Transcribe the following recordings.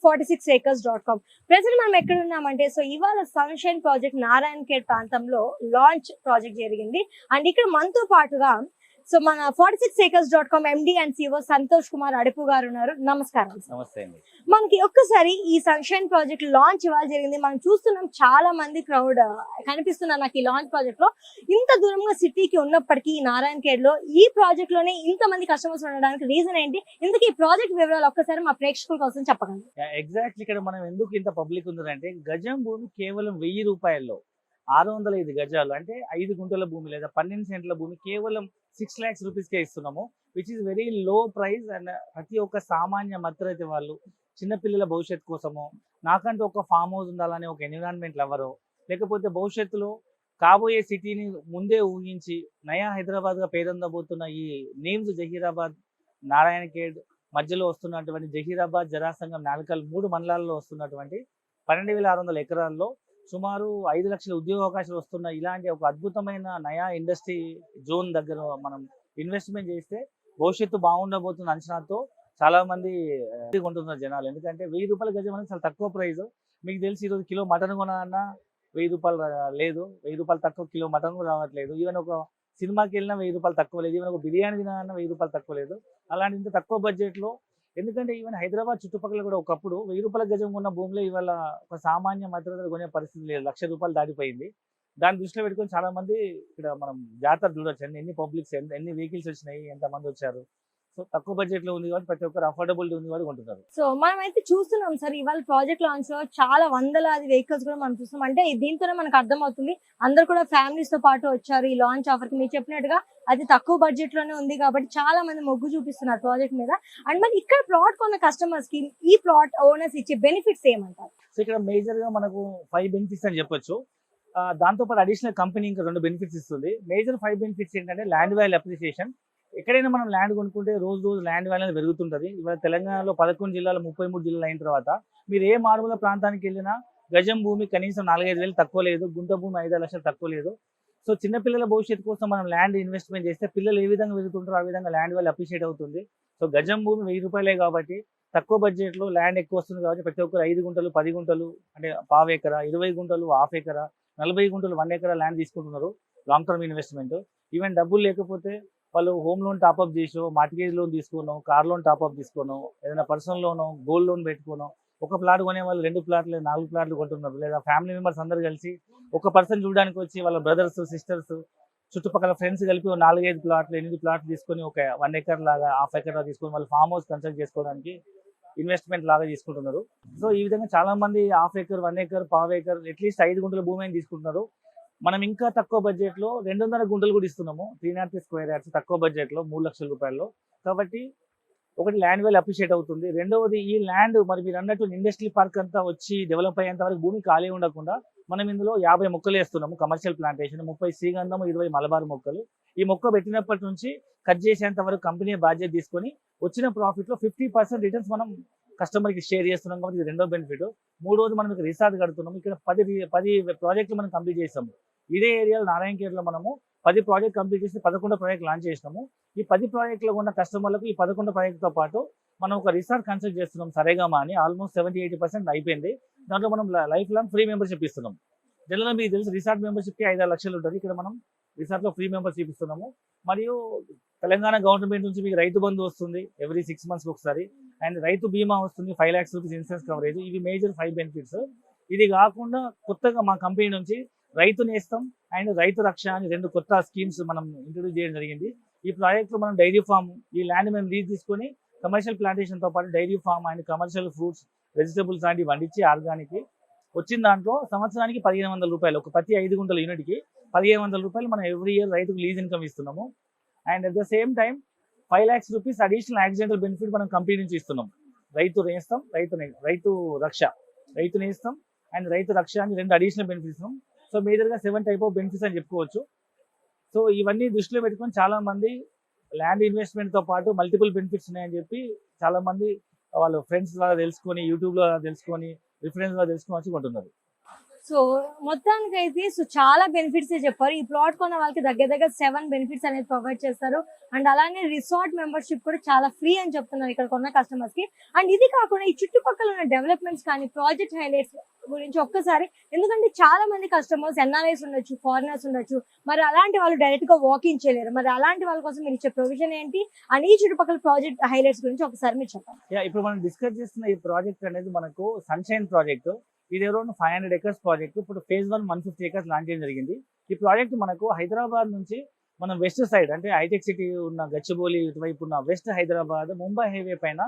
46acres.com. Present మనం ఎక్కడ ఉన్నామంటే సో ఇవాళ సన్షైన్ ప్రాజెక్ట్ నారాయణ ఖేడ్ ప్రాంతంలో లాంచ్ ప్రాజెక్ట్ జరిగింది. అండ్ ఇక్కడ మనతో పాటుగా సో మన 46acres.com MD and CEO Santosh Kumar Adupu గారు ఉన్నారు. నమస్కారం. నమస్తే అండి. మనకి ఒక్కసారి ఈ సన్షైన్ ప్రాజెక్ట్ లాంచ్ ఇవాళ జరిగింది. మనం చూస్తున్నాం చాలా మంది క్రౌడ్ కనిపిస్తున్నారు నాకు ఈ లాంచ్ ప్రాజెక్ట్ లో. ఇంత దూరంగా సిటీకి ఉన్నప్పటికీ ఈ నారాయణ ఖేడ్ లో ఈ ప్రాజెక్ట్ లోనే ఇంత మంది కస్టమర్స్ ఉండడానికి రీజన్ ఏంటి? ఇందుకు ఈ ప్రాజెక్ట్ వివరాలు ఒక్కసారి మా ప్రేక్షకుల కోసం చెప్పగలరు? ఎగ్జాక్ట్లీ ఇక్కడ మనం ఎందుకు ఇంత పబ్లిక్ ఉందంటే గజం భూమి కేవలం 1000 రూపాయల్లో 605 గజాలు అంటే 5 గుంటల భూమి లేదా 12 సెంట్ల భూమి కేవలం 6 lakhs రూపీస్కే ఇస్తున్నాము, which is very low price. And ప్రతి ఒక్క సామాన్య మధ్యతరగతి వాళ్ళు చిన్నపిల్లల భవిష్యత్తు కోసము, నాకంటూ ఒక ఫామ్ హౌస్ ఉండాలనే ఒక ఎన్విరాన్మెంట్ లవరో, లేకపోతే భవిష్యత్తులో కాబోయే సిటీని ముందే ఊహించి నయా హైదరాబాద్గా పేరొందబోతున్న ఈ నేమ్స్ జహీరాబాద్, నారాయణ ఖేడ్ మధ్యలో వస్తున్నటువంటి జహీరాబాద్, జరాసంగం, నాల్కల్ 3 మండలాల్లో వస్తున్నటువంటి 12,600 ఎకరాల్లో సుమారు 5 లక్షల ఉద్యోగ అవకాశాలు వస్తున్న ఇలాంటి ఒక అద్భుతమైన నయా ఇండస్ట్రీ జోన్ దగ్గర మనం ఇన్వెస్ట్మెంట్ చేస్తే భవిష్యత్తు బాగుండబోతున్న అంచనాతో చాలా మంది కొంటున్నారు జనాలు. ఎందుకంటే 1000 రూపాయల గజం అనేది చాలా తక్కువ ప్రైస్. మీకు తెలిసి ఈరోజు కిలో మటన్ కొనాలన్నా 1000 రూపాయలు లేదు, 1000 రూపాయలు తక్కువ కిలో మటన్ కూడా రావట్లేదు. ఈవెన్ ఒక సినిమాకి వెళ్ళినా 1000 రూపాయలు తక్కువ లేదు, ఈవెన్ ఒక బిర్యానీ తినాలన్నా 1000 రూపాయలు తక్కువ లేదు. అలాంటి ఇంత తక్కువ బడ్జెట్లో, ఎందుకంటే ఈవెన్ హైదరాబాద్ చుట్టుపక్కల కూడా ఒకప్పుడు 1000 రూపాయల గజం ఉన్న భూమిలో ఇవాళ ఒక సామాన్య మధ్యతరగతి కొనే పరిస్థితి లేదు, 1,00,000 రూపాయలు దాటిపోయింది. దాన్ని దృష్టిలో పెట్టుకొని చాలా మంది ఇక్కడ మనం జాతర చూడొచ్చు, ఎన్ని పబ్లిక్స్, ఎన్ని వెహికల్స్ వచ్చినాయి, ఎంతమంది వచ్చారు. సో తక్కువ బడ్జెట్ లో ఉంది కాబట్టి ప్రతి ఒక్కరు అఫోర్డబిలిటీ ఉంది కాబట్టి కొంటున్నారు. సో మనం అయితే చూస్తున్నాం సార్ ఇవాళ ప్రాజెక్ట్ లాంచ్ లో చాలా వందలాది వెహికల్స్ కూడా మనం చూస్తున్నాం. అంటే దీంతోనే మనకు అర్థమవుతుంది అందరు కూడా ఫ్యామిలీస్ తో పాటు వచ్చారు ఈ లాంచ్ ఆఫర్ కి. మీరు చెప్పినట్టుగా అది తక్కువ బడ్జెట్ లోనే ఉంది కాబట్టి చాలా మంది మొగ్గు చూపిస్తున్నారు ప్రాజెక్ట్ మీద. అండ్ మరి ఇక్కడ ప్లాట్ కొన్న కస్టమర్స్ కి ఈ ప్లాట్ ఓనర్స్ ఇచ్చే బెనిఫిట్స్ ఏమంటారు? సో ఇక్కడ మేజర్ గా మనకు 5 బెనిఫిట్స్ అని చెప్పొచ్చు. దాంతో పాటు అడిషనల్ కంపెనీ ఇంకా 2 బెనిఫిట్స్ ఇస్తుంది. మేజర్ 5 బెనిఫిట్స్ ఏంటంటే ల్యాండ్ వాల్యూ అప్రిసియేషన్. ఎక్కడైనా మనం ల్యాండ్ కొనుక్కుంటే రోజు ల్యాండ్ వాల్యూ పెరుగుతుంటుంది. ఇవాళ తెలంగాణలో 11 జిల్లాలు 33 జిల్లాలు అయిన తర్వాత మీరు ఏ మారుమూల ప్రాంతానికి వెళ్ళినా గజం భూమి కనీసం 4-5 వేలు తక్కువ లేదు, గుంట భూమి 5 లక్షలు తక్కువ లేదు. సో చిన్నపిల్లల భవిష్యత్తు కోసం మనం ల్యాండ్ ఇన్వెస్ట్మెంట్ చేస్తే పిల్లలు ఏ విధంగా పెరుగుతుంటారో ఆ విధంగా ల్యాండ్ వాల్యూ అప్రిషియేట్ అవుతుంది. సో గజం భూమి 1000 రూపాయలే కాబట్టి తక్కువ బడ్జెట్లో ల్యాండ్ ఎక్కువ వస్తుంది కాబట్టి ప్రతి ఒక్కరు 5 గుంటలు 10 గుంటలు అంటే పావు ఎకరా, 20 గుంటలు హాఫ్ ఎకరా, 40 గుంటలు 1 ఎకరా ల్యాండ్ తీసుకుంటున్నారు లాంగ్ టర్మ్ ఇన్వెస్ట్మెంట్. ఈవెన్ డబ్బులు లేకపోతే వాళ్ళు హోమ్ లోన్ టాప్అప్ చేసో, మార్టిగేజ్ లోన్ తీసుకున్నాం, కార్ లోన్ టాప్అప్ తీసుకున్నాం, ఏదైనా పర్సనల్ లోను, గోల్డ్ లోన్ పెట్టుకున్నాం. ఒక ప్లాట్ కొనే వాళ్ళు 2 ప్లాట్లు 4 ప్లాట్లు కొంటున్నారు. లేదా ఫ్యామిలీ మెంబర్స్ అందరు కలిసి ఒక పర్సన్ చూడడానికి వచ్చి వాళ్ళ బ్రదర్స్, సిస్టర్స్, చుట్టుపక్కల ఫ్రెండ్స్ కలిపి 4-5 ప్లాట్లు 8 ప్లాట్లు తీసుకొని ఒక 1 ఎకర్ లాగా, హాఫ్ ఎకర్ తీసుకొని వాళ్ళు ఫామ్ హౌస్ కన్స్ట్రక్ట్ చేసుకోవడానికి ఇన్వెస్ట్మెంట్ లాగా తీసుకుంటున్నారు. సో ఈ విధంగా చాలా మంది హాఫ్ ఎకర్, 1 ఎకర్, పావు ఎకర్, అట్లీస్ట్ 5 గుంటల భూమి అని తీసుకుంటున్నారు. మనం ఇంకా తక్కువ బడ్జెట్లో 200 గుంటలు కూడా ఇస్తున్నాము, 390 స్క్వేర్ యార్డ్స్ తక్కువ బడ్జెట్లో 3 లక్షల రూపాయల్లో. కాబట్టి ఒకటి ల్యాండ్ వాల్యూ అప్రిషియేట్ అవుతుంది. రెండవది ఈ ల్యాండ్ మరి మీరు అన్నట్టు ఇండస్ట్రియల్ పార్క్ అంతా వచ్చి డెవలప్ అయ్యేంత వరకు భూమి ఖాళీ ఉండకుండా మనం ఇందులో 50 మొక్కలు వేస్తున్నాము, కమర్షియల్ ప్లాంటేషన్, 30 శ్రీగంధం, 20 మలబార్ మొక్కలు. ఈ మొక్క పెట్టినప్పటి నుంచి కట్ చేసేంత వరకు కంపెనీ బాధ్యత తీసుకొని వచ్చిన ప్రాఫిట్లో 50% రిటర్న్స్ మనం కస్టమర్కి షేర్ చేస్తున్నాం కాబట్టి ఇది రెండో బెనిఫిట్. మూడోది మనం ఇక్కడ రిసార్ట్ కడుతున్నాం. ఇక్కడ 10 ప్రాజెక్టులు మనం కంప్లీట్ చేస్తాము. ఇదే ఏరియాలో నారాయణ ఖేడ్లో మనము 10 ప్రాజెక్ట్ కంప్లీట్ చేసి 11 ప్రాజెక్ట్ లాంచ్ చేసినాము. ఈ 10 ప్రాజెక్టులో ఉన్న కస్టమర్లకు ఈ 11 ప్రాజెక్టుతో పాటు మనం ఒక రిసార్ట్ కన్స్ట్రక్ట్ చేస్తున్నాం, సరేగామా అని. ఆల్మోస్ట్ 70-80% అయిపోయింది. దాంట్లో మనం లైఫ్ లాంగ్ ఫ్రీ మెంబర్షిప్ ఇస్తున్నాం. జనరల్గా మీకు తెలుసు రిసార్ట్ మెంబర్షిప్కి 5-6 లక్షలు ఉంటుంది. ఇక్కడ మనం రిసార్ట్లో ఫ్రీ మెంబర్షిప్ ఇస్తున్నాము. మరియు తెలంగాణ గవర్నమెంట్ నుంచి మీకు రైతు బంధు వస్తుంది ఎవ్రీ 6 months ఒకసారి, అండ్ రైతు బీమా వస్తుంది, 5 lakhs రూపీస్ ఇన్సూరెన్స్ కవరేజ్. ఇవి మేజర్ 5 బెనిఫిట్స్. ఇది కాకుండా కొత్తగా మా కంపెనీ నుంచి రైతు నేస్తం అండ్ రైతు రక్ష అని 2 కొత్త స్కీమ్స్ మనం ఇంట్రొడ్యూస్ చేయడం జరిగింది. ఈ ప్రాజెక్ట్లో మనం డైరీ ఫామ్, ఈ ల్యాండ్ మేము లీజ్ తీసుకొని కమర్షియల్ ప్లాంటేషన్తో పాటు dairy farm and commercial fruits, vegetables లాంటివి వండించి ఆర్గానిక్ వచ్చిన దాంట్లో సంవత్సరానికి 1,500 రూపాయలు, ఒక ప్రతి 5 గుంటల యూనిట్కి 1,500 రూపాయలు మనం ఎవ్రీ ఇయర్ రైతుకు లీజ్ ఇన్కమ్ ఇస్తున్నాము. And at the same time 5 lakhs rupees additional accidental benefit మనం కంపెనీ నుంచి ఇస్తున్నాం. రైతు నేస్తం, రైతు రక్ష, రైతు నేస్తం అండ్ రైతు రక్ష అని 2 అడిషనల్ బెనిఫిట్స్ ఇస్తున్నాం. సో మేజర్గా 7 type ఆఫ్ బెనిఫిట్స్ అని చెప్పుకోవచ్చు. సో ఇవన్నీ దృష్టిలో పెట్టుకొని చాలా మంది ల్యాండ్ ఇన్వెస్ట్మెంట్తో పాటు మల్టిపుల్ బెనిఫిట్స్ ఉన్నాయని చెప్పి చాలా మంది వాళ్ళ ఫ్రెండ్స్ లాగా తెలుసుకొని, యూట్యూబ్లో తెలుసుకొని, రిఫరెన్స్ లాగా తెలుసుకొని వచ్చి కొంటున్నారు. సో మొత్తానికైతే చాలా బెనిఫిట్స్ చెప్పారు. ఈ ప్లాట్ కొన్న వాళ్ళకి దగ్గర 7 బెనిఫిట్స్ అనేది ప్రొవైడ్ చేస్తారు. అండ్ అలానే రిసార్ట్ మెంబర్షిప్ కూడా చాలా ఫ్రీ అని చెప్తున్నారు ఇక్కడ కొన్న కస్టమర్స్ కి. అండ్ ఇది కాకుండా ఈ చుట్టుపక్కల ఉన్న డెవలప్మెంట్స్ కానీ ప్రాజెక్ట్ హైలైట్స్ గురించి ఒక్కసారి, ఎందుకంటే చాలా మంది కస్టమర్స్ ఎన్ఆర్ఐస్ ఉండొచ్చు, ఫారినర్స్ ఉండొచ్చు, మరి అలాంటి వాళ్ళు డైరెక్ట్ గా వాకింగ్ చేయలేరు. మరి అలాంటి వాళ్ళ కోసం మీరు ఇచ్చే ప్రొవిజన్ ఏంటి, అండ్ ఈ చుట్టుపక్కల ప్రాజెక్ట్ హైలైట్స్ గురించి ఒకసారి మీరు చెప్పండి. ఇప్పుడు మనం డిస్కస్ చేస్తున్న ఈ ప్రాజెక్ట్ అనేది మనకు సన్షైన్ ప్రాజెక్ట్. ఇది అరౌండ్ 500 acres ప్రాజెక్ట్. ఇప్పుడు ఫేజ్ 1 150 acres లాంచ్ చేయడం జరిగింది. ఈ ప్రాజెక్ట్ మనకు హైదరాబాద్ నుంచి మనం వెస్ట్ సైడ్ అంటే హైటెక్ సిటీ ఉన్న గచ్చిబౌలి ఇటువైపు ఉన్న వెస్ట్ హైదరాబాద్ ముంబై హైవే పైన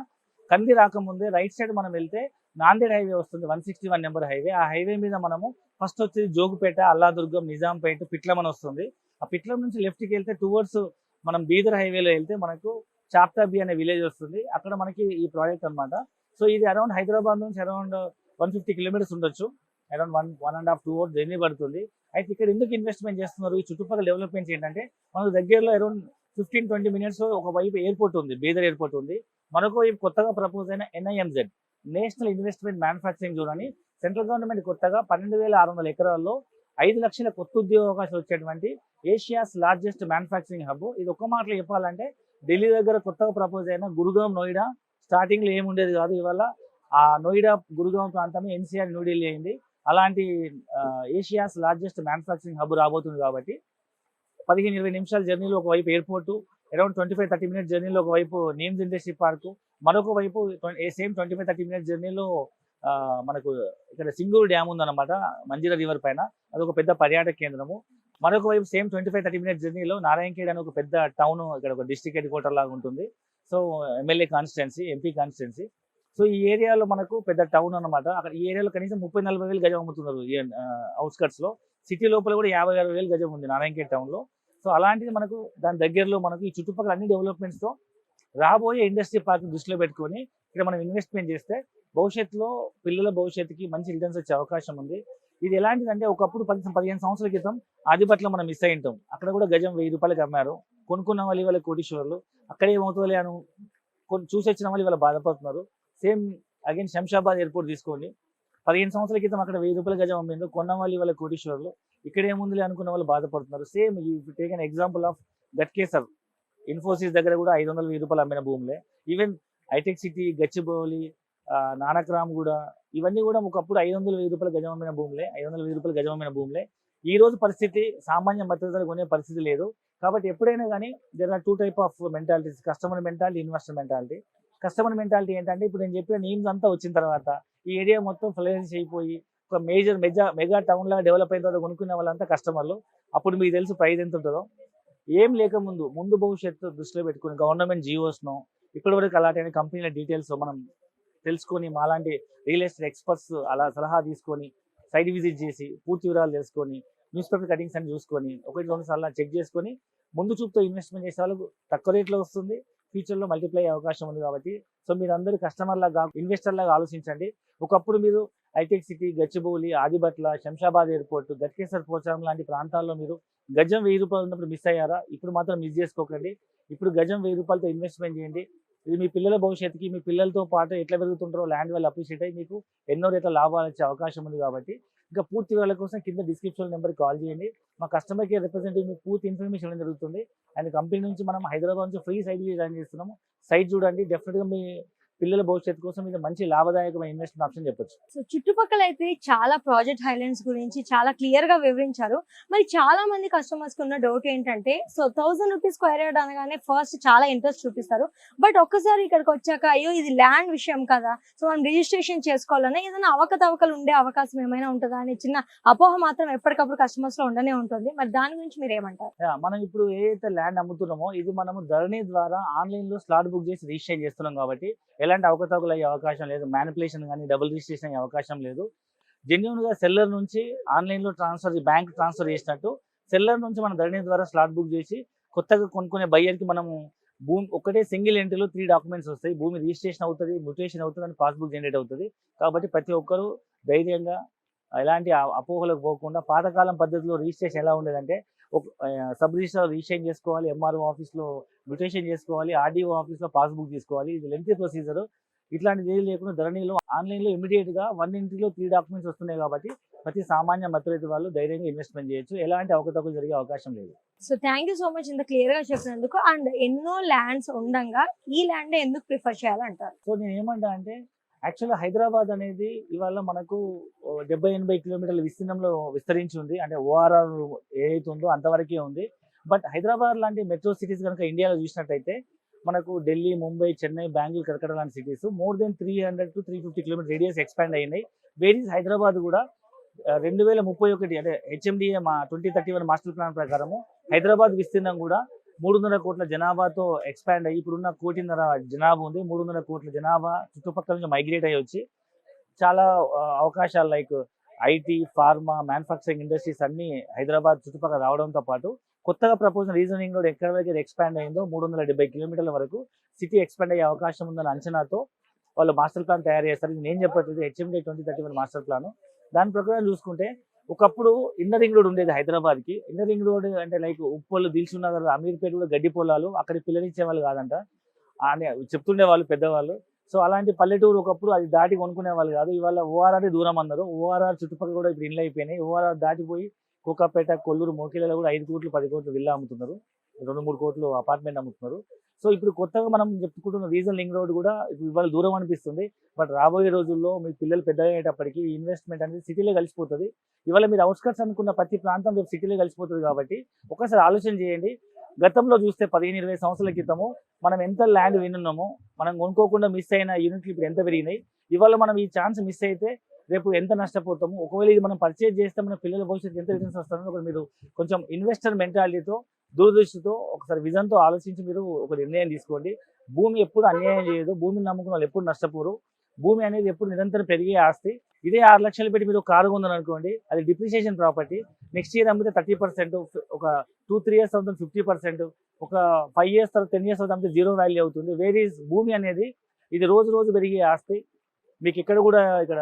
కంది రాకముందే రైట్ సైడ్ మనం వెళ్తే నాందేడ్ హైవే వస్తుంది, 161 నెంబర్ హైవే. ఆ హైవే మీద మనము ఫస్ట్ వచ్చేది జోగుపేట, అల్లాదుర్గం, నిజాంపేట, పిట్లం అని వస్తుంది. ఆ పిట్లం నుంచి లెఫ్ట్కి వెళ్తే టువర్డ్స్ మనం బీదర్ హైవేలో వెళ్తే మనకు చాప్తాబి అనే విలేజ్ వస్తుంది. అక్కడ మనకి ఈ ప్రాజెక్ట్ అన్నమాట. సో ఇది అరౌండ్ హైదరాబాద్ నుంచి అరౌండ్ 150 kilometers ఉండొచ్చు. అరౌండ్ 1.5-2 hours జర్నీ పడుతుంది. అయితే ఇక్కడ ఎందుకు ఇన్వెస్ట్మెంట్ చేస్తున్నారు, ఈ చుట్టుపక్కల డెవలప్మెంట్స్ ఏంటంటే మనకు దగ్గరలో అరౌండ్ 15-20 minutes ఒకవైపు ఎయిర్పోర్ట్ ఉంది, బీదర్ ఎయిర్పోర్ట్ ఉంది. మరొక వైపు కొత్తగా ప్రపోజ్ అయిన NIMZ national investment manufacturing zone అని సెంట్రల్ గవర్నమెంట్ కొత్తగా 12,600 ఎకరాల్లో 5 లక్షల కొత్త ఉద్యోగ అవకాశాలు వచ్చేటువంటి ఏషియాస్ లార్జెస్ట్ మ్యానుఫ్యాక్చరింగ్ హబ్. ఇది ఒక్క మాటలో చెప్పాలంటే ఢిల్లీ దగ్గర కొత్తగా ప్రపోజ్ అయిన గురుగాం, నోయిడా స్టార్టింగ్ లో ఏముండేది కాదు. ఇవాళ ఆ నోయిడా, గురుగాం ప్రాంతమే NCR న్యూఢిల్లీ అయింది. అలాంటి ఏషియాస్ లార్జెస్ట్ మ్యానుఫ్యాక్చరింగ్ హబ్ రాబోతుంది. కాబట్టి 15-20 నిమిషాల జర్నీలో ఒకవైపు ఎయిర్పోర్టు, అరౌండ్ 25-30 minutes జర్నీలో ఒకవైపు నీమ్స్ ఇండస్ట్రీ పార్క్, మరొక వైపు సేమ్ 25-30 minutes జర్నీలో మనకు ఇక్కడ సింగూరు డ్యామ్ ఉందన్నమాట మంజీరా రివర్ పైన. అదొక పెద్ద పర్యాటక కేంద్రము. మరొక వైపు సేమ్ 25-30 minutes జర్నీలో నారాయణఖేడ్ అనే ఒక పెద్ద టౌన్, ఇక్కడ ఒక డిస్ట్రిక్ట్ హెడ్ క్వార్టర్ లాగా ఉంటుంది. So MLA constituency, MP constituency. So ఈ ఏరియాలో మనకు పెద్ద టౌన్ అనమాట. అక్కడ ఈ ఏరియాలో కనీసం 30-40 వేలు గజం అమ్ముతున్నారు. అవుట్స్కట్స్ లో, సిటీ లోపల కూడా 50-60 వేలు గజం ఉంది నారాయణఖేడ్ టౌన్ లో. సో అలాంటిది మనకు దాని దగ్గరలో మనకు ఈ చుట్టుపక్కల అన్ని డెవలప్మెంట్స్ తో రాబోయే ఇండస్ట్రీ పార్క్ దృష్టిలో పెట్టుకొని ఇక్కడ మనం ఇన్వెస్ట్మెంట్ చేస్తే భవిష్యత్తులో పిల్లల భవిష్యత్తుకి మంచి రిటర్న్స్ వచ్చే అవకాశం ఉంది. ఇది ఎలాంటిదంటే ఒకప్పుడు 15 సంవత్సరాల క్రితం ఆదిపట్ల మనం మిస్ అయి ఉంటాం. అక్కడ కూడా గజం 1000 రూపాయలకి అమ్మారు. కొనుక్కున్న వాళ్ళు ఇవాళ కోటీశ్వర్లు. అక్కడ ఏమవుతుందో అని చూసి వచ్చిన వాళ్ళు ఇవాళ బాధపడుతున్నారు. సేమ్ అగైన్ శంషాబాద్ ఎయిర్పోర్ట్ తీసుకోండి, 15 సంవత్సరాల క్రితం అక్కడ 1000 రూపాయల గజం అమ్మిండు, కొన్న వాళ్ళు ఇవాళ కోటీశ్వర్లు. ఇక్కడ ఏముంది అనుకున్న వాళ్ళు బాధపడుతున్నారు. Same take an example of Ghatkesar, Infosys దగ్గర కూడా 500-1000 రూపాయలు అమ్మిన భూములే. ఈవెన్ హైటెక్ సిటీ, గచ్చిబౌలి, నానక్రామ్ కూడా, ఇవన్నీ కూడా ఒకప్పుడు 500-1000 రూపాయల గజం అమ్మిన భూములే, 500-1000 రూపాయల గజం అమ్మిన భూములే. ఈ రోజు పరిస్థితి సామాన్య మధ్యతరగతి కొనే పరిస్థితి లేదు. కాబట్టి ఎప్పుడైనా కానీ there are 2 types of mentalities, customer mentality, investor mentality. Customer mentality ఏంటంటే ఇప్పుడు నేను చెప్పిన నేమ్స్ అంతా వచ్చిన తర్వాత ఈ ఏరియా మొత్తం ఫ్లరెన్స్ అయిపోయి ఒక మెగా టౌన్ లాగా డెవలప్ అయిన తర్వాత కొనుక్కునే వాళ్ళంతా కస్టమర్లు. అప్పుడు మీకు తెలుసు ప్రైస్ ఎంత ఉంటుందో. ఏం ముందు భవిష్యత్తు దృష్టిలో పెట్టుకుని గవర్నమెంట్ జియోస్ను ఇప్పటివరకు అలాంటి కంపెనీల డీటెయిల్స్ మనం తెలుసుకొని, మాలాంటి రియల్ ఎస్టేట్ ఎక్స్పర్ట్స్ అలా సలహా తీసుకొని సైట్ విజిట్ చేసి పూర్తి వివరాలు తెలుసుకొని న్యూస్ పేపర్ కటింగ్స్ అని చూసుకొని 1-2 సార్లు చెక్ చేసుకొని ముందు చూపుతో ఇన్వెస్ట్మెంట్ చేసే వాళ్ళకు తక్కువ రేట్లో వస్తుంది, ఫ్యూచర్లో మల్టిప్లై అయ్యే అవకాశం ఉంది. కాబట్టి సో మీరు అందరూ కస్టమర్ లాగా, ఇన్వెస్టర్ లాగా ఆలోచించండి. ఒకప్పుడు మీరు హైటెక్ సిటీ, గచ్చిబౌలి, ఆదిబట్ల, శంషాబాద్ ఎయిర్పోర్ట్, గట్కేసర్, పోచారం లాంటి ప్రాంతాల్లో మీరు గజం 1000 రూపాయలు ఉన్నప్పుడు మిస్ అయ్యారా? ఇప్పుడు మాత్రం మిస్ చేసుకోకండి. ఇప్పుడు గజం 1000 రూపాయలతో ఇన్వెస్ట్మెంట్ చేయండి. ఇది మీ పిల్లల భవిష్యత్తుకి, మీ పిల్లలతో పాటు ఎట్లా పెరుగుతుంటారో ల్యాండ్ వాల్యూ అప్రిషియేట్ అయ్యి మీకు ఎన్నో రేట్ల లాభాలు వచ్చే అవకాశం ఉంది. కాబట్టి ఇంకా పూర్తి వివరాల కోసం కింద డిస్క్రిప్షన్ నెంబర్కి కాల్ చేయండి. మా కస్టమర్ కేర్ రిప్రజెంటేటివ్ మీకు పూర్తి ఇన్ఫర్మేషన్ ఇవ్వడం జరుగుతుంది. అండ్ కంపెనీ నుంచి మనం హైదరాబాద్ నుంచి ఫ్రీ సైట్ డిజైన్ చేస్తున్నాము. సైట్ చూడండి, డెఫినెట్గా మీ పిల్లల భవిష్యత్తు కోసం ఇది మంచి లాభదాయకమైన ఇన్వెస్ట్మెంట్ ఆప్షన్ చెప్పొచ్చు. సో చుట్టుపక్కల అయితే చాలా ప్రాజెక్ట్ హైలైట్స్ గురించి చాలా క్లియర్ గా వివరించారు. మరి చాలా మంది కస్టమర్స్ కి ఉన్న డౌట్ ఏంటంటే, సో 1000 రూపీస్ స్క్వేర్ యార్డ్ అనగానే ఫస్ట్ చాలా ఇంట్రెస్ట్ చూపిస్తారు. బట్ ఒక్కసారి ఇక్కడికి వచ్చాక అయ్యో ఇది ల్యాండ్ విషయం కదా, సో మనం రిజిస్ట్రేషన్ చేసుకోవాలన్నా ఏదైనా అవకతవకలు ఉండే అవకాశం ఏమైనా ఉంటుందా అనే చిన్న అపోహ మాత్రం ఎప్పటికప్పుడు కస్టమర్స్ లో ఉండనే ఉంటుంది. మరి దాని గురించి మీరు ఏమంటారు? మనం ఇప్పుడు ఏదైతే ల్యాండ్ అమ్ముతున్నామో ఇది మనము ధరణి ద్వారా ఆన్లైన్ లో స్లాట్ బుక్ చేసి రిజిస్టర్ చేస్తున్నాం. కాబట్టి ఎలాంటి అవకతవకలు అయ్యే అవకాశం లేదు, మ్యానిపులేషన్ కానీ డబుల్ రిజిస్ట్రేషన్ అయ్యే అవకాశం లేదు. జెన్యున్ గా సెల్లర్ నుంచి ఆన్లైన్ లో బ్యాంక్ ట్రాన్స్ఫర్ చేసినట్టు సెల్లర్ నుంచి మన ధరణి ద్వారా స్లాట్ బుక్ చేసి కొత్తగా కొనుక్కునే బయ్యర్ కి మనము భూమి ఒకటే సింగిల్ ఎంట్రీలో 3 డాక్యుమెంట్స్ వస్తాయి. భూమి రిజిస్ట్రేషన్ అవుతుంది, మ్యూటేషన్ అవుతుంది, అని పాస్బుక్ జనరేట్ అవుతుంది. కాబట్టి ప్రతి ఒక్కరు ధైర్యంగా ఎలాంటి అపోహలకు పోకుండా పాతకాలం పద్ధతిలో రిజిస్ట్రేషన్ ఎలా ఉండేదంటే సబ్ రిజిస్టర్ రిజిస్ట్రేషన్ చేసుకోవాలి, ఎంఆర్ఓ ఆఫీస్లో మ్యూటేషన్ చేసుకోవాలి, ఆర్డీఓ ఆఫీస్లో పాస్బుక్ తీసుకోవాలి. ఇది లెంతీ ప్రొసీజర్. ఇట్లాంటిది ఏది లేకుండా ధరణిలో ఆన్లైన్లో ఇమీడియట్గా 1 ఎంట్రీలో 3 డాక్యుమెంట్స్ వస్తున్నాయి. కాబట్టి ప్రతి సామాన్య మధ్యతరగతి వాళ్ళు ధైర్యంగా ఇన్వెస్ట్మెంట్ చేయొచ్చు. ఎలాంటి అవకతవకలు జరిగే అవకాశం లేదు. So thank you so much ఇంత క్లియర్ గా చెప్పినందుకు. అండ్ ఎన్నో ల్యాండ్స్ ఉండంగా ఈ ల్యాండ్ ఎందుకు ప్రిఫర్ చేయాలంటారు? సో నేను ఏమంటా అంటే యాక్చువల్గా హైదరాబాద్ అనేది ఇవాళ మనకు 70-80 కిలోమీటర్ల విస్తీర్ణంలో విస్తరించి ఉంది. అంటే ఓఆర్ఆర్ ఏదైతే ఉందో అంతవరకే ఉంది. బట్ హైదరాబాద్ లాంటి మెట్రో సిటీస్ కనుక ఇండియాలో చూసినట్టయితే మనకు ఢిల్లీ, ముంబై, చెన్నై, బెంగళూరు, కలకత్తా లాంటి cities more than 300 to 350 kilometre radius expand అయినాయి. వేరీస్ హైదరాబాద్ కూడా 2031 అంటే హెచ్ఎండిఏ మా 2031 మాస్టర్ ప్లాన్ ప్రకారము హైదరాబాద్ విస్తీర్ణం కూడా 300 కోట్ల జనాభాతో ఎక్స్పాండ్ అయ్యి ఇప్పుడున్న 1.5 కోటి జనాభా ఉంది. 300 కోట్ల జనాభా చుట్టుపక్కల నుంచి మైగ్రేట్ అయ్యి వచ్చి చాలా అవకాశాలు like IT, pharma, manufacturing industries అన్ని హైదరాబాద్ చుట్టుపక్కల రావడంతో పాటు కొత్తగా ప్రపోజల్ రీజనింగ్ రోడ్ ఎక్కడ వరకు ఎక్స్పాండ్ అయిందో 370 కిలోమీటర్ల వరకు సిటీ ఎక్స్పాండ్ అయ్యే అవకాశం ఉందన్న అంచనాతో వాళ్ళు మాస్టర్ ప్లాన్ తయారు చేస్తారు. ఇది నేను చెప్పట్లేదు, హెచ్ఎండి 2031 మాస్టర్ ప్లాన్. దాని ప్రకారం చూసుకుంటే ఒకప్పుడు ఇన్నర్ రింగ్ రోడ్ ఉండేది హైదరాబాద్కి. ఇన్నర్ రింగ్ రోడ్ అంటే లైక్ ఉప్పల్, దిల్సుఖ్ నగర్, అమీర్పేట కూడా గడ్డి పొలాలు, అక్కడ పిల్లనిచ్చే వాళ్ళు కాదంట అని చెప్తుండే వాళ్ళు పెద్దవాళ్ళు. సో అలాంటి పల్లెటూరు ఒకప్పుడు అది దాటి కొనుక్కునే వాళ్ళు కాదు. ఇవాళ ఓఆర్ఆర్ దూరం అన్నారు. ఓఆర్ఆర్ చుట్టుపక్కల కూడా ఇప్పుడు ఇండ్లు అయిపోయినాయి. ఓఆర్ఆర్ దాటిపోయి కోకాపేట, కొల్లూరు, మోకిలలో కూడా 5 కోట్లు 10 కోట్లు విల్లా అమ్ముతున్నారు, 2-3 కోట్లు అపార్ట్మెంట్ అమ్ముతున్నారు. సో ఇప్పుడు కొత్తగా మనం చెప్పుకుంటున్న రీజన్ లింక్ రోడ్ కూడా ఇవాళ దూరం అనిపిస్తుంది. బట్ రాబోయే రోజుల్లో మీ పిల్లలు పెద్ద అయ్యేటప్పటికి ఇన్వెస్ట్మెంట్ అనేది సిటీలో కలిసిపోతుంది. ఇవాళ మీరు అవుట్స్కట్స్ అనుకున్న ప్రతి ప్రాంతం రేపు సిటీలో కలిసిపోతుంది. కాబట్టి ఒకసారి ఆలోచన చేయండి. గతంలో చూస్తే 15-20 సంవత్సరాల క్రితము మనం ఎంత ల్యాండ్ వినున్నామో, మనం కొనుక్కోకుండా మిస్ అయిన యూనిట్లు ఇప్పుడు ఎంత పెరిగినాయి. ఇవాళ మనం ఈ ఛాన్స్ మిస్ అయితే రేపు ఎంత నష్టపోతాము. ఒకవేళ ఇది మనం పర్చేజ్ చేస్తే మన పిల్లల భవిష్యత్తు ఎంత రిటర్న్స్ వస్తుందో ఒకటి మీరు కొంచెం ఇన్వెస్టర్ మెంటాలిటీతో, దూరదృష్టితో, ఒకసారి విజన్తో ఆలోచించి మీరు ఒక నిర్ణయం తీసుకోండి. భూమి ఎప్పుడు అన్యాయం చేయదు. భూమిని నమ్ముకున్న వాళ్ళు ఎప్పుడు నష్టపోరు. భూమి అనేది ఎప్పుడు నిరంతరం పెరిగే ఆస్తి. ఇదే 6 లక్షలు పెట్టి మీరు కారు కొందని అనుకోండి, అది డిప్రిషియేషన్ ప్రాపర్టీ. నెక్స్ట్ ఇయర్ అమ్మితే 30%, ఒక 2-3 years అవుతుంది 50%, ఒక 5 years తర్వాత 10 years అవుతుంది అమ్మితే 0 వాల్యూ అవుతుంది. వేరీస్ భూమి అనేది ఇది రోజు రోజు పెరిగే ఆస్తి. మీకు ఇక్కడ కూడా ఇక్కడ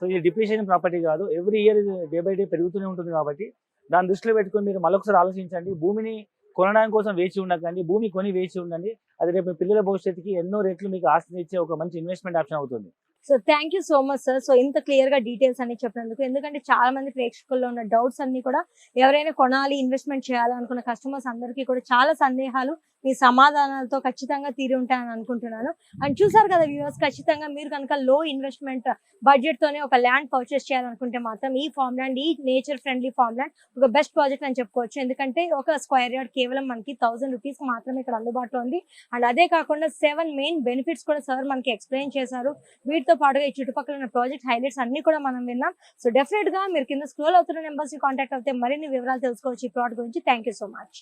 సో ఇది డిప్రిషియేషన్ ప్రాపర్టీ కాదు. ఎవ్రీ ఇయర్ ఇది డే బై డే పెరుగుతూనే ఉంటుంది. కాబట్టి దాన్ని దృష్టిలో పెట్టుకొని మీరు మళ్ళొకసారి ఆలోచించండి. భూమిని కొనడానికి కోసం వేచి ఉండకండి, భూమి కొని వేచి ఉండండి. అది రేపు పిల్లల భవిష్యత్తుకి ఎన్నో రెట్లు మీకు ఆస్తిని ఇచ్చే ఒక మంచి ఇన్వెస్ట్మెంట్ ఆప్షన్ అవుతుంది. So thank you so much sir. So ఇంత క్లియర్ గా డీటెయిల్స్ అన్ని చెప్పినందుకు. ఎందుకంటే చాలా మంది ప్రేక్షకుల్లో ఉన్న డౌట్స్ అన్ని కూడా ఎవరైనా కొనాలి, ఇన్వెస్ట్మెంట్ చేయాలి అనుకున్న కస్టమర్స్ అందరికీ కూడా చాలా సందేహాలు మీ సమాధానాలతో ఖచ్చితంగా తీరి ఉంటాయని అనుకుంటున్నాను. అండ్ చూసారు కదా వ్యూవర్స్, ఖచ్చితంగా మీరు కనుక లో ఇన్వెస్ట్మెంట్ బడ్జెట్ తోనే ఒక ల్యాండ్ పర్చేస్ చేయాలనుకుంటే మాత్రం ఈ ఫార్మ్ ల్యాండ్, ఈ నేచర్ ఫ్రెండ్లీ ఫార్మ్ ల్యాండ్ ఒక బెస్ట్ ప్రాజెక్ట్ అని చెప్పుకోవచ్చు. ఎందుకంటే ఒక స్క్వేర్ యార్డ్ కేవలం మనకి 1000 రూపీస్ మాత్రమే ఇక్కడ అందుబాటులో ఉంది. అండ్ అదే కాకుండా 7 మెయిన్ బెనిఫిట్స్ కూడా సార్ మనకి ఎక్స్ప్లెయిన్ చేశారు. వీటితో పాటుగా ఈ చుట్టుపక్కల ఉన్న ప్రాజెక్ట్ హైలైట్స్ అన్ని కూడా మనం విన్నాం. సో డెఫినెట్ గా మీరు కింద స్క్రోల్ అవుతున్న నెంబర్స్ ని కాంటాక్ట్ అవుతే మరిన్ని వివరాలు తెలుసుకోవచ్చు ఈ ప్లాట్ గురించి. Thank you so much.